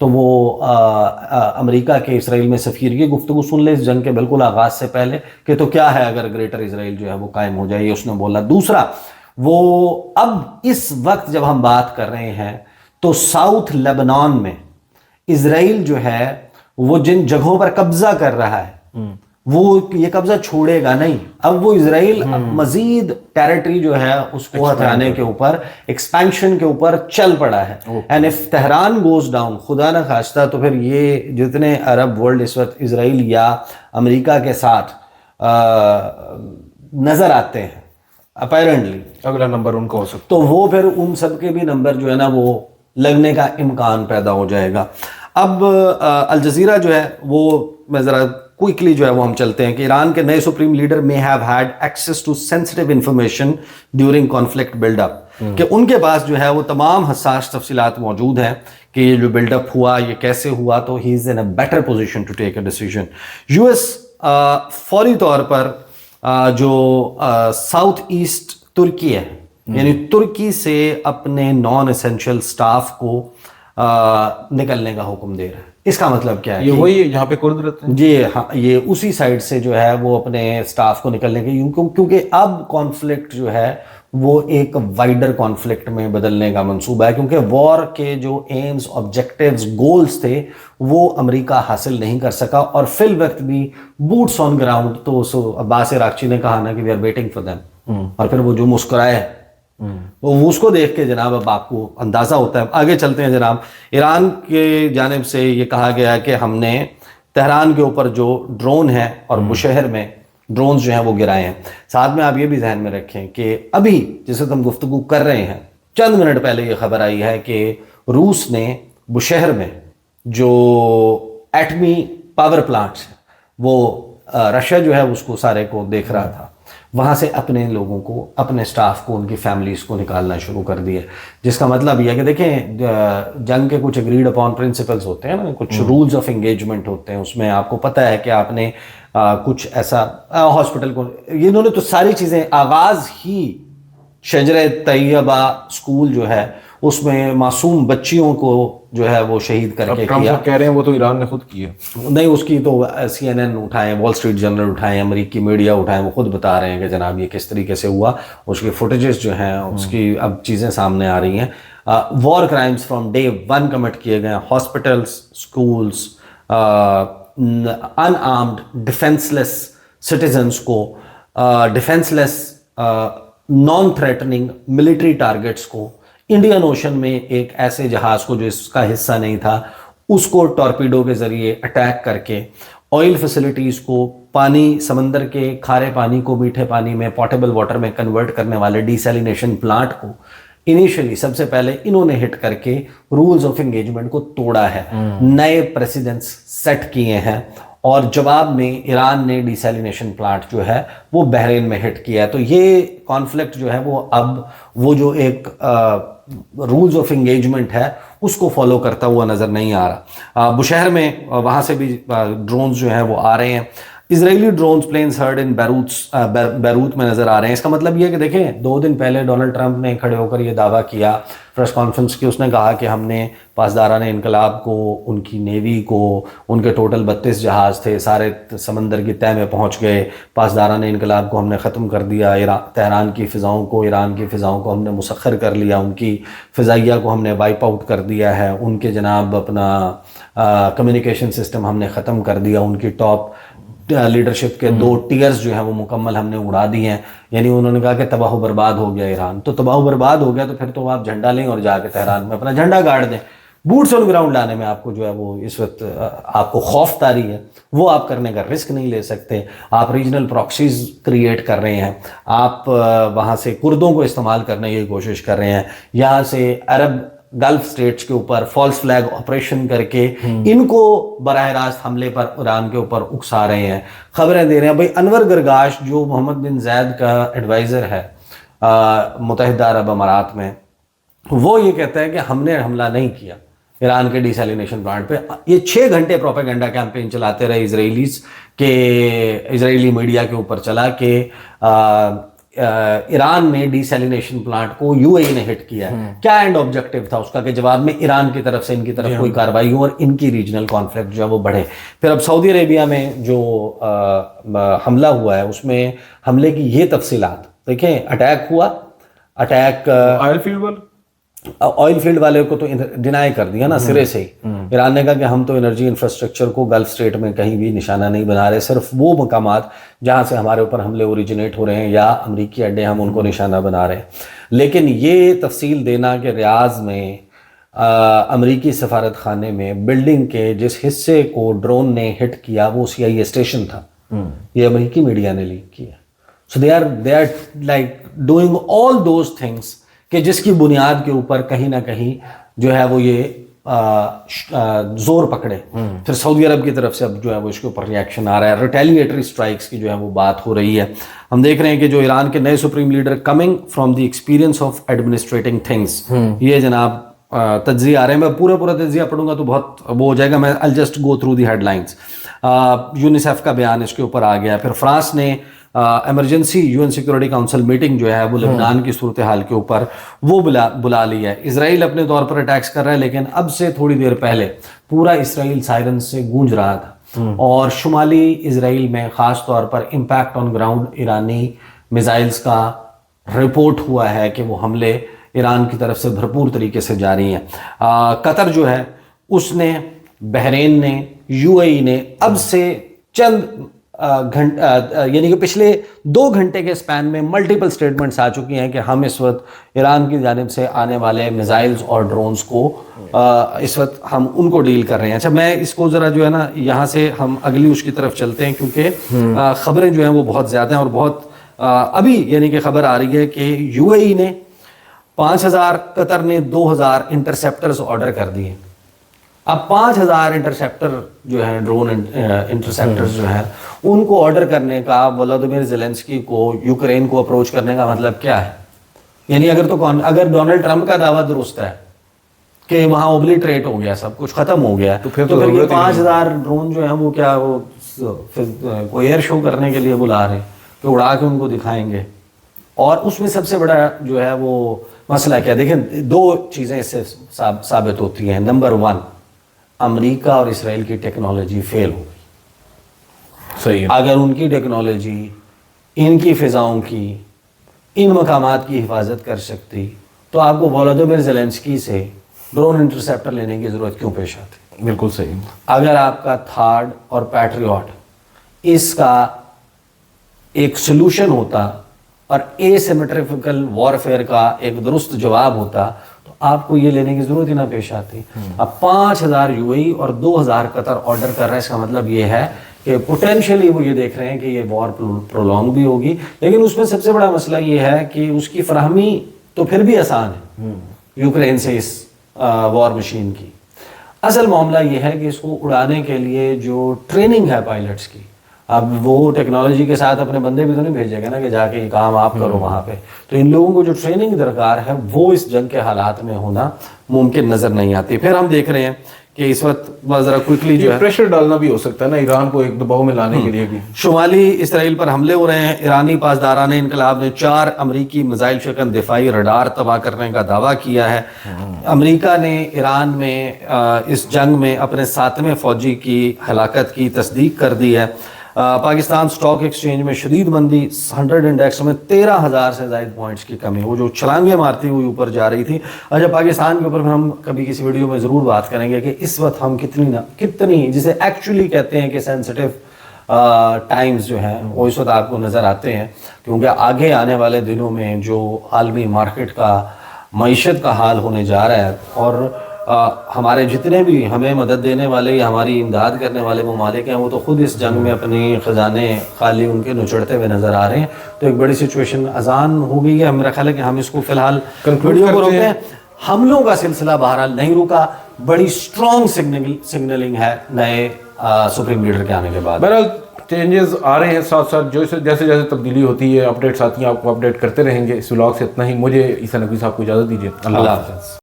تو وہ امریکہ کے اسرائیل میں سفیر کی گفتگو سن لے اس جنگ کے بالکل آغاز سے پہلے کہ تو کیا ہے اگر گریٹر اسرائیل جو ہے وہ قائم ہو جائے، یہ اس نے بولا۔ دوسرا، وہ اب اس وقت جب ہم بات کر رہے ہیں تو ساؤتھ لیبنان میں اسرائیل جو ہے وہ جن جگہوں پر قبضہ کر رہا ہے وہ یہ قبضہ چھوڑے گا نہیں، اب وہ اسرائیل مزید ٹیریٹری جو ہے اس کو ہتھیانے کے اوپر، ایکسپینشن کے اوپر چل پڑا ہے۔ And if Tehran goes down, خدا نہ خواستہ، تو پھر یہ جتنے عرب ورلڈ اس وقت اسرائیل یا امریکہ کے ساتھ نظر آتے ہیں اپیرنٹلی، اگلا نمبر ان کا ہو سکتا تو وہ پھر ان سب کے بھی نمبر جو ہے نا وہ لگنے کا امکان پیدا ہو جائے گا۔ اب الجزیرہ جو ہے وہ میں ذرا کوئکلی جو ہے وہ ہم چلتے ہیں کہ ایران کے نئے supreme leader may have had access to sensitive information during conflict build up، کہ ان کے پاس جو ہے وہ تمام حساس تفصیلات موجود ہیں کہ یہ جو بلڈ اپ ہوا یہ کیسے ہوا، تو he is in a better position to take a decision۔ U S فوری طور پر جو ساؤتھ ایسٹ ترکی ہے، یعنی ترکی سے اپنے نان اسینشیل سٹاف کو نکلنے کا حکم دے رہا ہے۔ اس کا مطلب کیا ہے؟ یہ وہی جہاں پہ کرد رہتے ہیں، جی ہاں، یہ اسی سائڈ سے جو ہے وہ اپنے سٹاف کو نکلنے کے، کیونکہ اب کانفلکٹ جو ہے وہ ایک وائڈر کانفلکٹ میں بدلنے کا منصوبہ ہے، کیونکہ وار کے جو ایمز، آبجیکٹیوز، گولز تھے وہ امریکہ حاصل نہیں کر سکا، اور فی الوقت بھی بوٹس آن گراؤنڈ، تو عباس عراقچی نے کہا نا کہ we are waiting for them, اور پھر وہ جو مسکرائے وہ اس کو دیکھ کے جناب اب آپ کو اندازہ ہوتا ہے۔ آگے چلتے ہیں جناب، ایران کے جانب سے یہ کہا گیا ہے کہ ہم نے تہران کے اوپر جو ڈرون ہے اور بشہر میں ڈرونز جو ہیں وہ گرائے ہیں۔ ساتھ میں آپ یہ بھی ذہن میں رکھیں کہ ابھی جس وقت ہم گفتگو کر رہے ہیں چند منٹ پہلے یہ خبر آئی ہے کہ روس نے بشہر میں جو ایٹمی پاور پلانٹس ہیں وہ رشیا جو ہے اس کو سارے کو دیکھ رہا تھا، وہاں سے اپنے لوگوں کو، اپنے سٹاف کو، ان کی فیملیز کو نکالنا شروع کر دیا، جس کا مطلب یہ ہے کہ دیکھیں جنگ کے کچھ اگریڈ اپون پرنسپلز ہوتے ہیں نا، کچھ رولز آف انگیجمنٹ ہوتے ہیں، اس میں آپ کو پتہ ہے کہ آپ نے کچھ ایسا ہاسپٹل کو، انہوں نے تو ساری چیزیں آغاز ہی شجرہ طیبہ اسکول جو ہے اس میں معصوم بچیوں کو جو ہے وہ شہید کر کے کیا۔ کہہ رہے ہیں وہ تو ایران نے خود کیا، نہیں، اس کی تو CNN اٹھائیں، وال اسٹریٹ جرنل اٹھائیں، امریکی میڈیا اٹھائیں، وہ خود بتا رہے ہیں کہ جناب یہ کس طریقے سے ہوا، اس کی فوٹیجز جو ہیں اس کی اب چیزیں سامنے آ رہی ہیں۔ War crimes from day 1 commit کیے گئے ہیں، hospitals, schools, unarmed defenceless citizens کو، defenceless non threatening military targets کو، انڈین اوشن میں ایک ایسے جہاز کو جو اس کا حصہ نہیں تھا اس کو ٹورپیڈو کے ذریعے اٹیک کر کے، آئل فیسلٹیز کو، پانی، سمندر کے کھارے پانی کو میٹھے پانی میں، پورٹیبل واٹر میں کنورٹ کرنے والے ڈیسیلینیشن پلانٹ کو انیشلی سب سے پہلے انہوں نے ہٹ کر کے رولز آف انگیجمنٹ کو توڑا ہے، نئے پریسیڈنٹس سیٹ کیے ہیں، اور جواب میں ایران نے ڈیسیلینیشن پلانٹ جو ہے وہ بحرین میں ہٹ کیا ہے۔ تو یہ کانفلکٹ جو ہے وہ اب وہ جو ایک رولز آف انگیجمنٹ ہے اس کو فالو کرتا ہوا نظر نہیں آ رہا۔ بشہر میں وہاں سے بھی ڈرونز جو ہیں وہ آ رہے ہیں، اسرائیلی drones planes heard in Beirut میں نظر آ رہے ہیں۔ اس کا مطلب یہ ہے کہ دیکھیں 2 دن پہلے ڈونلڈ ٹرمپ نے کھڑے ہو کر یہ دعویٰ کیا پریس کانفرنس کی، اس نے کہا کہ ہم نے پاسداران انقلاب کو، ان کی نیوی کو، ان کے ٹوٹل 32 جہاز تھے سارے سمندر کی تہہ میں پہنچ گئے، پاسداران انقلاب کو ہم نے ختم کر دیا، تہران کی فضاؤں کو، ایران کی فضاؤں کو ہم نے مسخر کر لیا، ان کی فضائیہ کو ہم نے وائپ آؤٹ کر دیا ہے، ان کے جناب اپنا کمیونیکیشن سسٹم ہم نے ختم کر دیا، ان کی ٹاپ لیڈرشپ کے 2 ٹیئرز جو ہیں وہ مکمل ہم نے اڑا دی ہیں۔ یعنی انہوں نے کہا کہ تباہ و برباد ہو گیا ایران، تو تباہ و برباد ہو گیا تو پھر تو آپ جھنڈا لیں اور جا کے تہران میں اپنا جھنڈا گاڑ دیں، بوٹس آن گراؤنڈ لانے میں آپ کو جو ہے وہ اس وقت آپ کو خوف طاری ہے، وہ آپ کرنے کا رسک نہیں لے سکتے۔ آپ ریجنل پراکسیز کریٹ کر رہے ہیں، آپ وہاں سے کردوں کو استعمال کرنے کی کوشش کر رہے ہیں، یہاں سے عرب گلف سٹیٹس کے اوپر فالس فلیگ آپریشن کر کے ان کو براہ راست حملے پر ایران کے اوپر اکسا رہے ہیں، خبریں دے رہے ہیں۔ بھائی انور گرگاش جو محمد بن زید کا ایڈوائزر ہے متحدہ عرب امارات میں، وہ یہ کہتا ہے کہ ہم نے حملہ نہیں کیا ایران کے ڈیسیلینیشن پلانٹ پہ۔ یہ 6 گھنٹے پروپیگنڈا کیمپین چلاتے رہے اسرائیلیز کے، اسرائیلی میڈیا کے اوپر چلا کہ ایران نے ڈی سیلینیشن پلانٹ کو یو اے ای نے ہٹ کیا ہے، کیا اینڈ آبجیکٹو تھا اس کا کہ جواب میں ایران کی طرف سے ان کی طرف کوئی کارروائی ہو اور ان کی ریجنل کانفلکٹ جو ہے وہ بڑھے. پھر اب سعودی عربیہ میں جو حملہ ہوا ہے اس میں حملے کی یہ تفصیلات دیکھیں. اٹیک ہوا، اٹیک آئل فیلڈ والے کو تو ڈینائی کر دیا نا سرے سے ہی. ایران نے کہا کہ ہم تو انرجی انفراسٹرکچر کو گلف اسٹیٹ میں کہیں بھی نشانہ نہیں بنا رہے، صرف وہ مقامات جہاں سے ہمارے اوپر حملے اوریجنیٹ ہو رہے ہیں یا امریکی اڈے ہم ان کو نشانہ بنا رہے ہیں. لیکن یہ تفصیل دینا کہ ریاض میں امریکی سفارت خانے میں بلڈنگ کے جس حصے کو ڈرون نے ہٹ کیا وہ CIA اسٹیشن تھا، یہ امریکی میڈیا نے لیک کیا. So they are like doing all those things کہ جس کی بنیاد کے اوپر کہیں نہ کہیں جو ہے وہ یہ زور پکڑے. پھر سعودی عرب کی طرف سے اب جو ہے وہ اس کے اوپر ریئیکشن آ رہا ہے، ریٹیلیٹری اسٹرائکس کی جو ہے وہ بات ہو رہی ہے. ہم دیکھ رہے ہیں کہ جو ایران کے نئے supreme leader coming from the experience of administrating things, یہ جناب تجزیے آ رہے ہیں. میں پورا تجزیہ پڑھوں گا تو بہت وہ ہو جائے گا، میں I'll just go through the headlines. UNICEF کا بیان اس کے اوپر آ گیا. پھر فرانس نے emergency UN security council meeting جو ہے وہ لبنان کی صورتحال کے اوپر وہ بلا لی ہے. اسرائیل اپنے طور پر اٹیکس کر رہا ہے، لیکن اب سے تھوڑی دیر پہلے پورا اسرائیل سائرن سے گونج رہا تھا، اور شمالی اسرائیل میں خاص طور پر امپیکٹ آن گراؤنڈ ایرانی میزائلز کا رپورٹ ہوا ہے کہ وہ حملے ایران کی طرف سے بھرپور طریقے سے جاری ہیں. قطر جو ہے اس نے، بحرین نے، UAE نے اب سے چند یعنی کہ پچھلے 2 گھنٹے کے سپین میں ملٹیپل سٹیٹمنٹس آ چکی ہیں کہ ہم اس وقت ایران کی جانب سے آنے والے میزائلز اور ڈرونز کو اس وقت ہم ان کو ڈیل کر رہے ہیں. اچھا میں اس کو ذرا جو ہے نا یہاں سے ہم اگلی اس کی طرف چلتے ہیں، کیونکہ خبریں جو ہیں وہ بہت زیادہ ہیں اور بہت ابھی یعنی کہ خبر آ رہی ہے کہ UAE نے 5000، قطر نے 2000 انٹرسیپٹرز آرڈر کر دیے. اب 5000 انٹرسیپٹر جو ہیں، ڈرون انٹرسیپٹرز جو ہیں، ان کو آرڈر کرنے کا ولادیمیر زیلنسکی کو یوکرین کو اپروچ کرنے کا مطلب کیا ہے؟ یعنی اگر ڈونلڈ ٹرمپ کا دعویٰ درست ہے کہ وہاں اوبلیٹریٹ ہو گیا، سب کچھ ختم ہو گیا، تو پھر یہ 5000 ڈرون جو ہیں وہ کیا وہ کوئی ایئر شو کرنے کے لیے بلا رہے ہیں کہ اڑا کے ان کو دکھائیں گے؟ اور اس میں سب سے بڑا جو ہے وہ مسئلہ کیا؟ دیکھیں 2 چیزیں اس سے ثابت ہوتی ہیں. نمبر 1، امریکہ اور اسرائیل کی ٹیکنالوجی فیل ہو گئی. صحیح. اگر ان کی ٹیکنالوجی ان کی فضاؤں کی، ان مقامات کی حفاظت کر سکتی تو آپ کو ولادیمیر زیلنسکی سے ڈرون انٹرسیپٹر لینے کی ضرورت کیوں پیش آتی؟ بالکل صحیح. اگر آپ کا تھارڈ اور پیٹریوٹ اس کا ایک سلوشن ہوتا اور اے سیمیٹریفیکل وارفیئر کا ایک درست جواب ہوتا تو آپ کو یہ لینے کی ضرورت ہی نہ پیش آتی. اب 5000 UAE اور 2000 قطر آرڈر کر رہا ہے. اس کا مطلب یہ ہے کہ پوٹینشیلی وہ یہ دیکھ رہے ہیں کہ یہ وار پرولونگ بھی ہوگی، لیکن اس میں سب سے بڑا مسئلہ یہ ہے کہ اس کی فراہمی تو پھر بھی آسان ہے یوکرین سے اس وار مشین کی. اصل معاملہ یہ ہے کہ اس کو اڑانے کے لیے جو ٹریننگ ہے پائلٹس کی، اب وہ ٹیکنالوجی کے ساتھ اپنے بندے بھی تو نہیں بھیجے گا نا کہ جا کے یہ کام آپ کرو وہاں پہ. تو ان لوگوں کو جو ٹریننگ درکار ہے وہ اس جنگ کے حالات میں ہونا ممکن نظر نہیں آتی. پھر ہم دیکھ رہے ہیں کہ اس وقت ذرا کوئکلی جو ہے پریشر ڈالنا بھی ہو سکتا ہے نا ایران کو ایک دباؤ میں لانے کے لیے بھی. شمالی اسرائیل پر حملے ہو رہے ہیں. ایرانی پاسداران انقلاب نے 4 امریکی میزائل شکن دفاعی رڈار تباہ کرنے کا دعویٰ کیا ہے. امریکہ نے ایران میں اس جنگ میں اپنے 7ویں فوجی کی ہلاکت کی تصدیق کر دی ہے. پاکستان سٹاک ایکسچینج میں شدید مندی، 100 انڈیکس میں 13,000 سے زائد پوائنٹس کی کمی، وہ جو چھلانگیں مارتی ہوئی اوپر جا رہی تھی. اچھا پاکستان کے اوپر ہم کبھی کسی ویڈیو میں ضرور بات کریں گے کہ اس وقت ہم کتنی جسے ایکچولی کہتے ہیں کہ سینسٹیو ٹائمز جو ہیں وہ اس وقت آپ کو نظر آتے ہیں، کیونکہ آگے آنے والے دنوں میں جو عالمی مارکیٹ کا، معیشت کا حال ہونے جا رہا ہے، اور ہمارے جتنے بھی ہمیں مدد دینے والے یا ہماری امداد کرنے والے ممالک ہیں وہ تو خود اس جنگ میں اپنی خزانے خالی ان کے نچڑتے ہوئے نظر آ رہے ہیں. تو ایک بڑی سچویشن اذان ہو گئی ہے. میرا خیال ہے کہ ہم اس کو فی الحال ویڈیو کو روکتے ہیں. حملوں کا سلسلہ بہرحال نہیں رکا، بڑی اسٹرانگ سگنلنگ ہے نئے سپریم لیڈر کے آنے کے بعد. بہرحال چینجز آ رہے ہیں ساتھ ساتھ، جیسے جیسے تبدیلی ہوتی ہے اپڈیٹس آتی ہیں آپ کو اپڈیٹ کرتے رہیں گے. اس ولاگ سے اتنا ہی. مجھے عیسیٰ نقوی صاحب کو اجازت دیجیے. اللہ حافظ.